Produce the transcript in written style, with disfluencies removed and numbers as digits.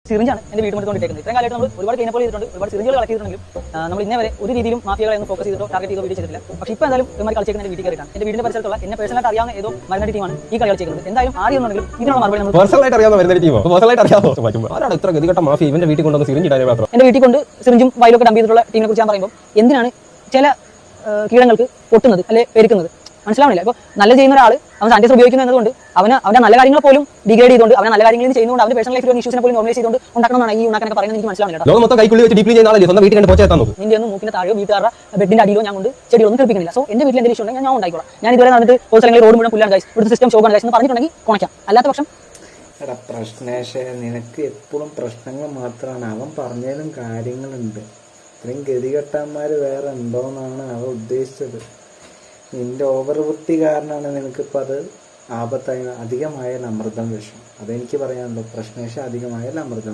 സിറിഞ്ചാണ് എന്റെ വീട് കൊണ്ടിട്ടേക്കുന്നത്. ഇത്രയും കാലമായിട്ട് നമ്മൾ ഒരുപാട് കെയിനപ്പോൾ ചെയ്തിട്ടുണ്ട്, ഒരുപാട് സിറിഞ്ചുകൾ കളക്ട് ചെയ്തിട്ടുണ്ടെങ്കിലും നമ്മൾ ഇന്നേ വരെ ഒരു രീതിയിലും മാഫിയകളെ ഒന്നും ഫോക്കസ് ചെയ്തിട്ടോ ടാർഗറ്റ് ചെയ്തോ വീഡിയോ ചെയ്തിട്ടില്ല. പക്ഷേ ഇപ്പോൾ എന്തായാലും ഇവന്മാർ കളിച്ചേക്കുന്ന എന്റെ വീട്ടിൽ കയറിയിട്ടാണ്. എന്റെ വീടിന്റെ പരിസരത്തുള്ള എന്നെ പേഴ്സണലായിട്ട് അറിയാവുന്ന ഏതോ മരുന്നടി ടീമാണ് ഈ കളി കളിച്ചേക്കുന്നത്. എന്തായാലും ആരെയൊന്നുണ്ടെങ്കിലും ഇതിനുള്ള മറുപടി നമ്മൾ പേഴ്സണലായിട്ട് അറിയാവുന്ന മരുന്നടി ടീമോ പേഴ്സണലായിട്ട് അറിയാമോ? ആരാണ് ഇത്ര ഗതികെട്ട മാഫിയ ഇവന്റെ വീട്ടിൽ കൊണ്ടുവന്ന് സിറിഞ്ച് ഇടാൻ മാത്രം? എന്റെ വീട്ടിൽ കൊണ്ട് സിറിഞ്ചും വയലൊക്കെ ഡംപ് ചെയ്തിട്ടുള്ള ടീമിനെ കുറിച്ച് ഞാൻ പറയുമ്പോൾ എന്തിനാണ് ചില കീടങ്ങൾക്ക് പൊട്ടുന്നത് അല്ലെ പെരുക്കുന്നത് മനസ്സിലാവണില്ല. ഇപ്പോൾ നല്ല ചെയ്യുന്ന ഒരാൾ അവൻ സാനിറ്റൈസർ ഉപയോഗിക്കുന്നു എന്നതുകൊണ്ട് അവന്റെ നല്ല കാര്യങ്ങൾ പോലും ഡിഗ്രേഡ് ചെയ്തുകൊണ്ട് അവനെ നല്ല കാര്യങ്ങൾ ചെയ്യുന്നതുകൊണ്ട് അവന്റെ പേഴ്സണൽ ലൈഫിൽ ഇഷ്യൂസിനെ പോലും നോർമലൈസ് ചെയ്തുകൊണ്ട് ഉണ്ടാക്കണമെന്നാണ് ഈ ഉണ്ടാക്കാനൊക്കെ പറയുന്നത്. എനിക്ക് മനസ്സിലാവില്ല. നിന്റെ ഒന്നും മൂക്കിന്റെ താഴെയോ വീട്ടുകാരുടെ ബെഡിന്റെ അടിയിലോ ഞാൻ കൊണ്ട് ചെടികളൊന്നും കിളിപ്പിക്കുന്നില്ല. സോ എന്റെ വീട്ടിൽ എന്തെങ്കിലും ഇഷ്യൂ ഉണ്ടെങ്കിൽ ഞാൻ ഉണ്ടായിക്കോളാം. ഞാൻ ഇതുവരെ നടന്നിട്ട് ഒരു സ്ഥലങ്ങളിൽ റോഡ് മുഴുവൻ പുല്ലാൻ ഗൈസ്, ഇവിടുത്തെ സിസ്റ്റം ഷോക്കാണ് ഗൈസ് എന്ന് പറഞ്ഞിട്ടുണ്ടെങ്കിൽ കുണയ്ക്കാം. അല്ലാത്ത പക്ഷം പ്രശ്നേഷ നിനക്ക് എപ്പോഴും പ്രശ്നങ്ങൾ മാത്രമാണ്. അവൻ പറഞ്ഞാലും കാര്യങ്ങളുണ്ട്. ഇത്രയും ഗതികെട്ടാന്മാർ വേറെ ഉണ്ടോന്നാണ് അവൻ ഉദ്ദേശിച്ചത്. നിന്റെ ഓവർവൃത്തി കാരണമാണ് നിനക്കിപ്പോൾ അത് ആപത്തായി. അധികമായാൽ അമൃതം വിഷം. അതെനിക്ക് പറയാനുള്ളൂ. പ്രശ്നേഷ അധികമായാൽ അമൃതം.